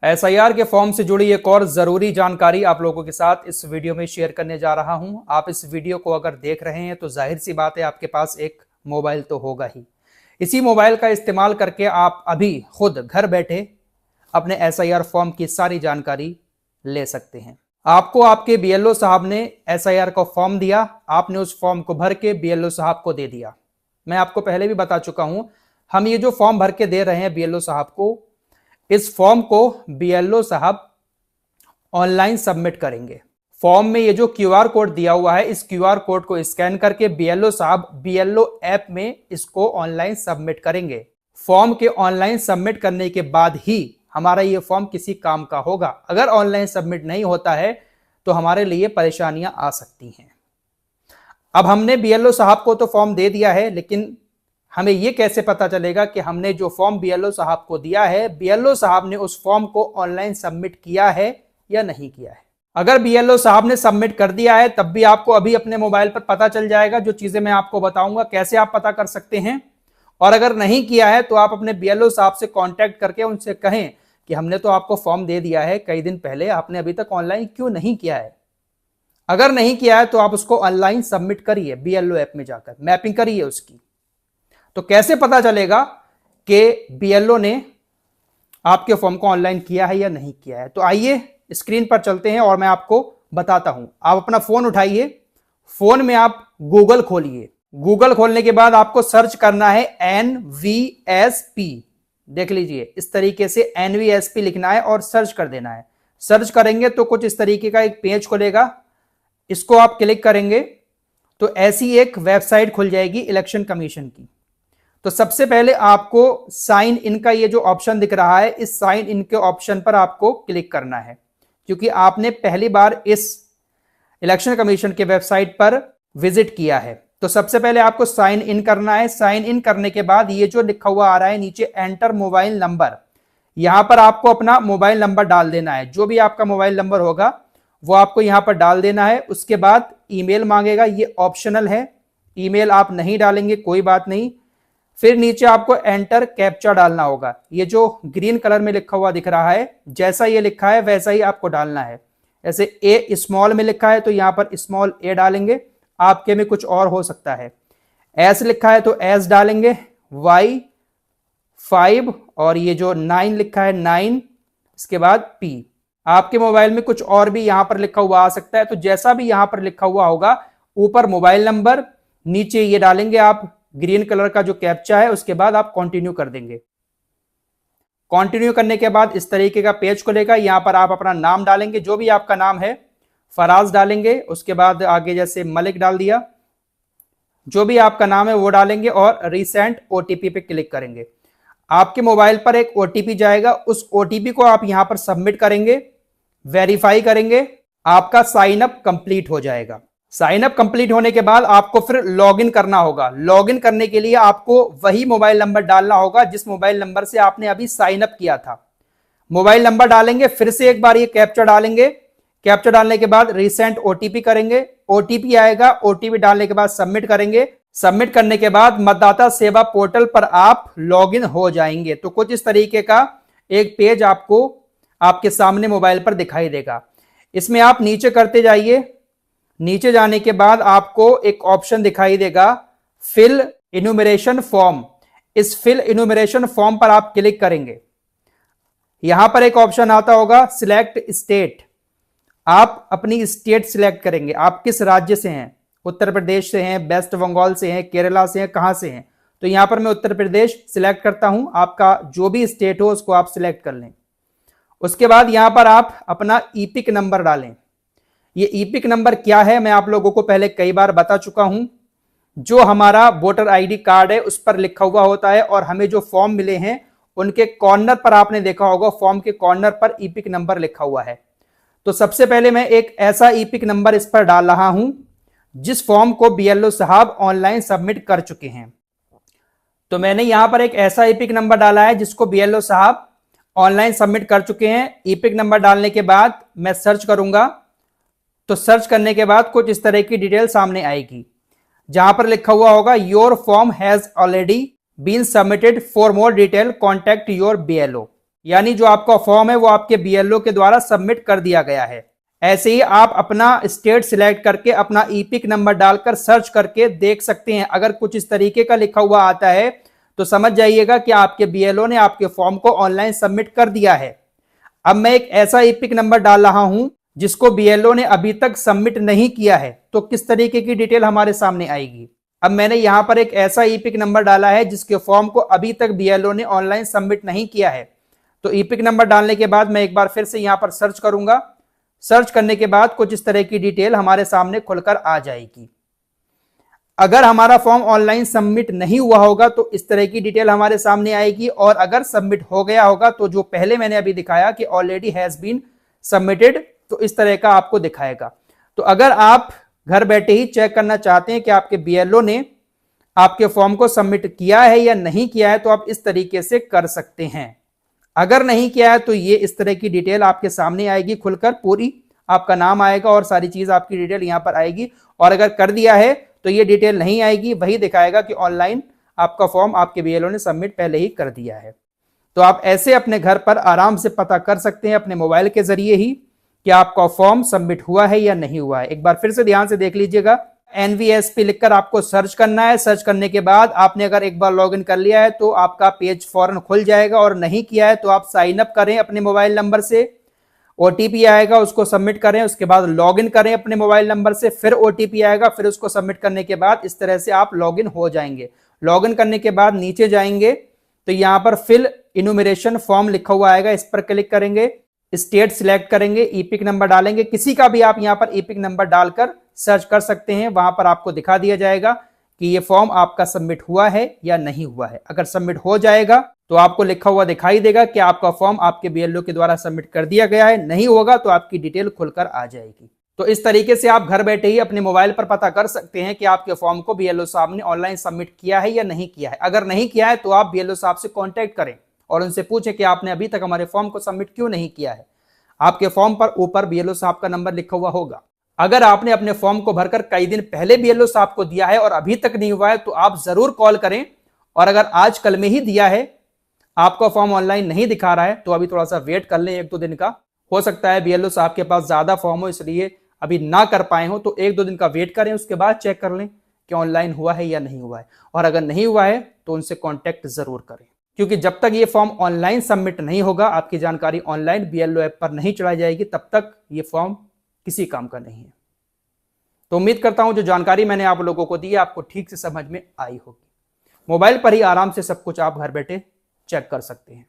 SIR के form से जुड़ी एक और जरूरी जानकारी आप लोगों के साथ इस वीडियो में शेयर करने जा रहा हूं। आप इस वीडियो को अगर देख रहे हैं तो जाहिर सी बात है आपके पास एक मोबाइल तो होगा ही। इसी मोबाइल का इस्तेमाल करके आप अभी खुद घर बैठे अपने एसआईआर फॉर्म की सारी जानकारी ले सकते हैं। आपको आपके बीएलओ साहब ने एसआईआर का फॉर्म दिया, आपने उस फॉर्म को भर के बीएलओ साहब को दे दिया। मैं आपको पहले भी बता चुका हूं, हम ये जो फॉर्म भर के दे रहे हैं बीएलओ साहब को, इस फॉर्म को बीएलओ साहब ऑनलाइन सबमिट करेंगे। फॉर्म में ये जो क्यूआर कोड दिया हुआ है, इस क्यूआर कोड को स्कैन करके बीएलओ साहब बीएलओ ऐप में इसको ऑनलाइन सबमिट करेंगे। फॉर्म के ऑनलाइन सबमिट करने के बाद ही हमारा ये फॉर्म किसी काम का होगा। अगर ऑनलाइन सबमिट नहीं होता है तो हमारे लिए परेशानियां आ सकती हैं। अब हमने बीएलओ साहब को तो फॉर्म दे दिया है, लेकिन हमें यह कैसे पता चलेगा कि हमने जो फॉर्म बीएलओ साहब को दिया है, बीएलओ साहब ने उस फॉर्म को ऑनलाइन सबमिट किया है या नहीं किया है। अगर बीएलओ साहब ने सबमिट कर दिया है तब भी आपको अभी अपने मोबाइल पर पता चल जाएगा। जो चीजें मैं आपको बताऊंगा कैसे आप पता कर सकते हैं। और अगर नहीं किया है तो आप अपने बीएलओ साहब से कांटेक्ट करके उनसे कहें कि हमने तो आपको फॉर्म दे दिया है कई दिन पहले, आपने अभी तक ऑनलाइन क्यों नहीं किया है। अगर नहीं किया है तो आप उसको ऑनलाइन सबमिट करिए, बीएलओ ऐप में जाकर मैपिंग करिए उसकी। तो कैसे पता चलेगा कि बीएलओ ने आपके फॉर्म को ऑनलाइन किया है या नहीं किया है। तो आइए स्क्रीन पर चलते हैं और मैं आपको बताता हूं। आप अपना फोन उठाइए, फोन में आप गूगल खोलिए। गूगल खोलने के बाद आपको सर्च करना है एनवीएसपी। देख लीजिए, इस तरीके से एनवीएसपी लिखना है और सर्च कर देना है। सर्च करेंगे तो कुछ इस तरीके का एक पेज खुलेगा, इसको आप क्लिक करेंगे तो ऐसी एक वेबसाइट खुल जाएगी इलेक्शन कमीशन की। तो सबसे पहले आपको साइन इन का ये जो ऑप्शन दिख रहा है, इस साइन इन के ऑप्शन पर आपको क्लिक करना है, क्योंकि आपने पहली बार इस इलेक्शन कमीशन के वेबसाइट पर विजिट किया है। तो सबसे पहले आपको साइन इन करना है। साइन इन करने के बाद ये जो लिखा हुआ आ रहा है नीचे एंटर मोबाइल नंबर, यहां पर आपको अपना मोबाइल नंबर डाल देना है। जो भी आपका मोबाइल नंबर होगा वो आपको यहां पर डाल देना है। उसके बाद ईमेल मांगेगा, ये ऑप्शनल है, ईमेल आप नहीं डालेंगे कोई बात नहीं। फिर नीचे आपको एंटर कैप्चा डालना होगा। ये जो ग्रीन कलर में लिखा हुआ दिख रहा है, जैसा ये लिखा है वैसा ही आपको डालना है। ऐसे ए स्मॉल में लिखा है तो यहां पर स्मॉल ए डालेंगे, आपके में कुछ और हो सकता है। एस लिखा है तो एस डालेंगे, वाई 5 और ये जो 9 लिखा है 9, इसके बाद पी। आपके मोबाइल में कुछ और भी यहां पर लिखा हुआ आ सकता है। तो जैसा भी यहां पर लिखा हुआ होगा, ऊपर मोबाइल नंबर, नीचे ये डालेंगे आप ग्रीन कलर का जो कैप्चा है, उसके बाद आप कंटिन्यू कर देंगे। कंटिन्यू करने के बाद इस तरीके का पेज खुलेगा। यहां पर आप अपना नाम डालेंगे, जो भी आपका नाम है, फराज डालेंगे। उसके बाद आगे जैसे मलिक डाल दिया, जो भी आपका नाम है वो डालेंगे और रिसेंट ओटीपी पे क्लिक करेंगे। आपके मोबाइल पर एक ओटीपी जाएगा, उस ओटीपी को आप यहां पर सबमिट करेंगे, वेरीफाई करेंगे, आपका साइन अप कंप्लीट हो जाएगा। साइन अप कंप्लीट होने के बाद आपको फिर लॉगिन करना होगा। लॉगिन करने के लिए आपको वही मोबाइल नंबर डालना होगा जिस मोबाइल नंबर से आपने अभी साइन अप किया था। मोबाइल नंबर डालेंगे, फिर से एक बार ये कैप्चा डालेंगे। कैप्चा डालने के बाद रिसेंट ओटीपी करेंगे, ओटीपी आएगा, ओटीपी डालने के बाद सबमिट करेंगे। सबमिट करने के बाद मतदाता सेवा पोर्टल पर आप लॉगिन हो जाएंगे। तो कुछ इस तरीके का एक पेज आपको आपके सामने मोबाइल पर दिखाई देगा। इसमें आप नीचे करते जाइए। नीचे जाने के बाद आपको एक ऑप्शन दिखाई देगा फिल इन्यूमरेशन फॉर्म। इस फिल इन्यूमरेशन फॉर्म पर आप क्लिक करेंगे। यहां पर एक ऑप्शन आता होगा सिलेक्ट स्टेट। आप अपनी स्टेट सिलेक्ट करेंगे, आप किस राज्य से हैं, उत्तर प्रदेश से हैं, वेस्ट बंगाल से हैं, केरला से हैं, कहां से हैं। तो यहां पर मैं उत्तर प्रदेश सिलेक्ट करता हूं। आपका जो भी स्टेट हो उसको आप सिलेक्ट कर लें। उसके बाद यहां पर आप अपना ईपिक नंबर डालें। ये ईपिक नंबर क्या है मैं आप लोगों को पहले कई बार बता चुका हूं। जो हमारा वोटर आईडी कार्ड है उस पर लिखा हुआ होता है, और हमें जो फॉर्म मिले हैं उनके कॉर्नर पर आपने देखा होगा, फॉर्म के कॉर्नर पर ईपिक नंबर लिखा हुआ है। तो सबसे पहले मैं एक ऐसा ईपिक नंबर इस पर डाल रहा हूं जिस फॉर्म को बीएलओ साहब ऑनलाइन सबमिट कर चुके हैं। तो मैंने यहां पर एक ऐसा ईपिक नंबर डाला है जिसको बीएलओ साहब ऑनलाइन सबमिट कर चुके हैं। ईपिक नंबर डालने के बाद मैं सर्च करूंगा, तो सर्च करने के बाद कुछ इस तरह की डिटेल सामने आएगी, जहां पर लिखा हुआ होगा your form has already been submitted, for more detail contact your BLO. यानी जो आपका फॉर्म है वो आपके बीएलओ के द्वारा सबमिट कर दिया गया है। ऐसे ही आप अपना स्टेट सिलेक्ट करके अपना ईपिक नंबर डालकर सर्च करके देख सकते हैं। अगर कुछ इस तरीके का लिखा हुआ आता है तो समझ जाइएगा कि आपके बीएलओ ने आपके फॉर्म को ऑनलाइन सबमिट कर दिया है। अब मैं एक ऐसा ईपिक नंबर डाल रहा हूं जिसको बीएलओ ने अभी तक सबमिट नहीं किया है, तो किस तरीके की डिटेल हमारे सामने आएगी। अब मैंने यहां पर एक ऐसा ईपिक नंबर डाला है जिसके फॉर्म को अभी तक बीएलओ ने ऑनलाइन सबमिट नहीं किया है। तो ईपिक नंबर डालने के बाद मैं एक बार फिर से यहां पर सर्च करूंगा। सर्च करने के बाद कुछ इस तरह की डिटेल हमारे सामने खुलकर आ जाएगी। अगर हमारा फॉर्म ऑनलाइन सबमिट नहीं हुआ होगा तो इस तरह की डिटेल हमारे सामने आएगी, और अगर सबमिट हो गया होगा तो जो पहले मैंने अभी दिखाया कि ऑलरेडी हैज बीन सबमिटेड, तो इस तरह का आपको दिखाएगा। तो अगर आप घर बैठे ही चेक करना चाहते हैं कि आपके बीएलओ ने आपके फॉर्म को सबमिट किया है या नहीं किया है, तो आप इस तरीके से कर सकते हैं। अगर नहीं किया है तो ये इस तरह की डिटेल आपके सामने आएगी खुलकर, पूरी आपका नाम आएगा और सारी चीज आपकी डिटेल यहां पर आएगी। और अगर कर दिया है तो ये डिटेल नहीं आएगी, वही दिखाएगा कि ऑनलाइन आपका फॉर्म आपके बीएलओ ने सबमिट पहले ही कर दिया है। तो आप ऐसे अपने घर पर आराम से पता कर सकते हैं अपने मोबाइल के जरिए ही कि आपका फॉर्म सबमिट हुआ है या नहीं हुआ है। एक बार फिर से ध्यान से देख लीजिएगा। NVSP लिखकर आपको सर्च करना है। सर्च करने के बाद आपने अगर एक बार लॉगिन कर लिया है तो आपका पेज फौरन खुल जाएगा, और नहीं किया है तो आप साइन अप करें अपने मोबाइल नंबर से। ओटीपी आएगा, उसको सबमिट करें, उसके बाद लॉगिन करें अपने मोबाइल नंबर से, फिर ओटीपी आएगा, फिर उसको सबमिट करने के बाद इस तरह से आप लॉगिन हो जाएंगे। लॉगिन करने के बाद नीचे जाएंगे तो यहाँ पर फिल इनुमरेशन फॉर्म लिखा हुआ आएगा, इस पर क्लिक करेंगे, स्टेट सिलेक्ट करेंगे, ईपिक नंबर डालेंगे। किसी का भी आप यहाँ पर ईपिक नंबर डालकर सर्च कर सकते हैं। वहां पर आपको दिखा दिया जाएगा कि ये फॉर्म आपका सबमिट हुआ है या नहीं हुआ है। अगर सबमिट हो जाएगा तो आपको लिखा हुआ दिखाई देगा कि आपका फॉर्म आपके बीएलओ के द्वारा सबमिट कर दिया गया है। नहीं होगा तो आपकी डिटेल खुलकर आ जाएगी। तो इस तरीके से आप घर बैठे ही अपने मोबाइल पर पता कर सकते हैं कि आपके फॉर्म को बीएलओ साहब ने ऑनलाइन सबमिट किया है या नहीं किया है। अगर नहीं किया है तो आप बीएलओ साहब से कॉन्टैक्ट करें और उनसे पूछें कि आपने अभी तक हमारे फॉर्म को सबमिट क्यों नहीं किया है। आपके फॉर्म पर ऊपर बीएलओ साहब का नंबर लिखा हुआ होगा। अगर आपने अपने फॉर्म को भरकर कई दिन पहले बीएलओ साहब को दिया है और अभी तक नहीं हुआ है तो आप जरूर कॉल करें। और अगर आज कल में ही दिया है, आपका फॉर्म ऑनलाइन नहीं दिखा रहा है, तो अभी थोड़ा सा वेट कर लें 1-2 दिन का। हो सकता है बीएलओ साहब के पास ज्यादा फॉर्म हो इसलिए अभी ना कर पाए हो, तो 1-2 दिन का वेट करें, उसके बाद चेक कर लें कि ऑनलाइन हुआ है या नहीं हुआ है। और अगर नहीं हुआ है तो उनसे कॉन्टैक्ट जरूर करें, क्योंकि जब तक ये फॉर्म ऑनलाइन सबमिट नहीं होगा, आपकी जानकारी ऑनलाइन बीएलओ ऐप पर नहीं चढ़ाई जाएगी, तब तक ये फॉर्म किसी काम का नहीं है। तो उम्मीद करता हूं जो जानकारी मैंने आप लोगों को दी आपको ठीक से समझ में आई होगी। मोबाइल पर ही आराम से सब कुछ आप घर बैठे चेक कर सकते हैं।